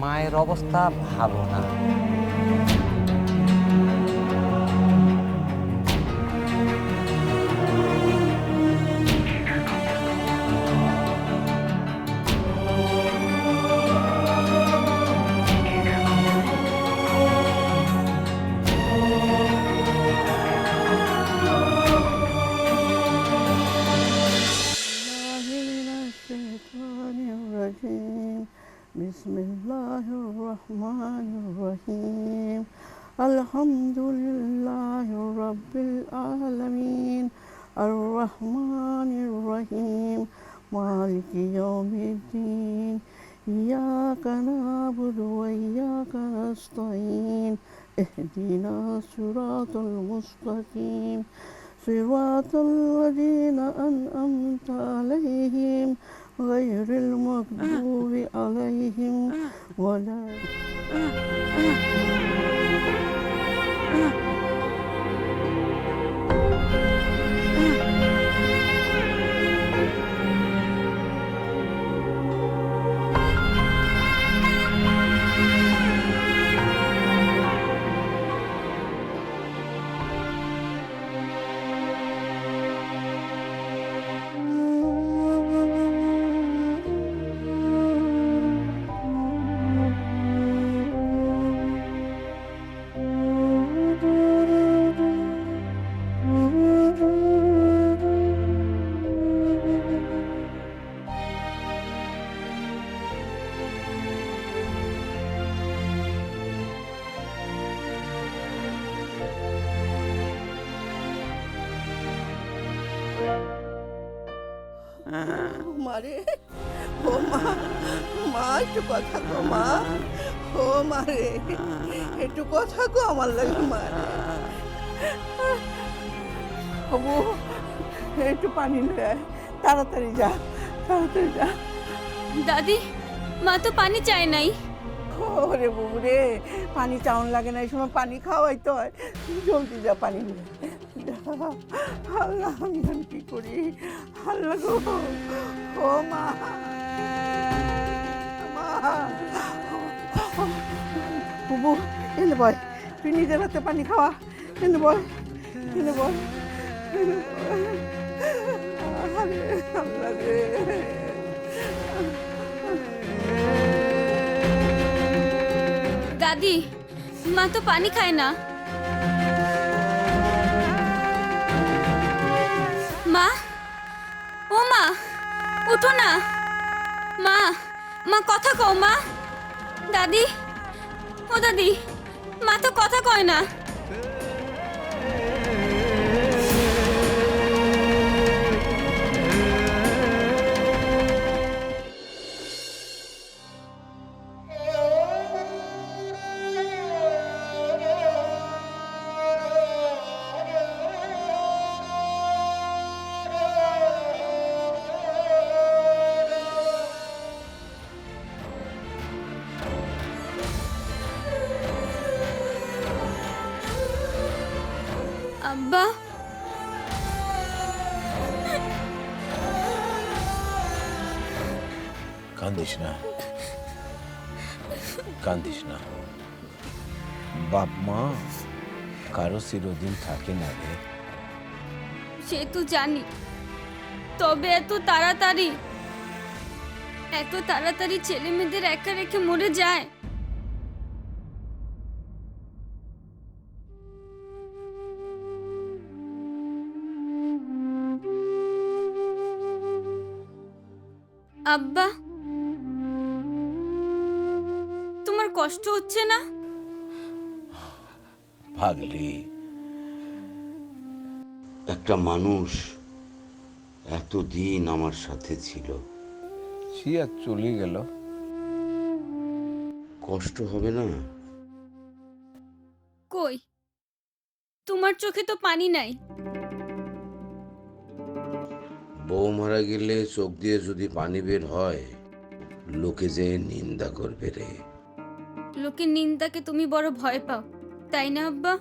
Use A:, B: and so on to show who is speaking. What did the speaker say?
A: মায়ের অবস্থা ভালো না।
B: बिस्मिल्लाहिर्रहमानिर्रहीम अल्हम्दुलिल्लाहि रब्बिल आलमीन अर्रहमानिर्रहीम मालिकि यौमिद्दीन इय्याका नअबुदु व इय्याका नस्तईन इहदिना सिरातल मुस्तकीम صراط الذين أنعمت عليهم غير المغضوب عليهم ولا মারে ও মা, মা একটু কথা কো মা, ও মারে একটু কথা কো আমার লাগে মা। বাবু একটু পানি নিয়ে আয়, তাড়াতাড়ি যা, তাড়াতাড়ি যা।
C: দাদি, মা তো পানি চায় নাই।
B: ওরে বাবু রে, পানি চাউন লাগে না, এই সময় পানি খাওয়াই তো হয়। জলদি যা পানি নিয়ে যা। আল্লাহ আমি এখন কি করি, আল্লাহ গো, ও মা, মা। বুবু এনে বয়, তুই নিজের হাতে পানি খাওয়া, এনে বয়, এনে বয়, এনে বয়। আরে আল্লাহ রে।
C: দাদি, মা তো পানি খায় না। মা, ও মা, উঠো না। মা, মা কথা কও মা। দাদি, ও দাদি, মা তো কথা কয় না। আব্বা,
D: কান্দিস না, কান্দিস না। বাপ মা কারো চিরদিন থাকে না রে।
C: সে তো জানি, তবে এত তাড়াতাড়ি, এত তাড়াতাড়ি ছেলে মেয়েদের একা রেখে মরে যায়। আব্বা, তোমার কষ্ট হচ্ছে না?
D: ভাগলি,
E: একটা মানুষ এতদিন আমার সাথে ছিল,
D: সে আর চলে গেল।
E: কষ্ট হবে না?
C: কই, তোমার চোখে তো পানি নাই।
E: বউ মারা গেলে চোখ দিয়ে যদি পানি বের হয়, লোকে যে নিন্দা করবে রে।
C: লোকের নিন্দাকে তুমি বড় ভয় পাও, তাই না আব্বা?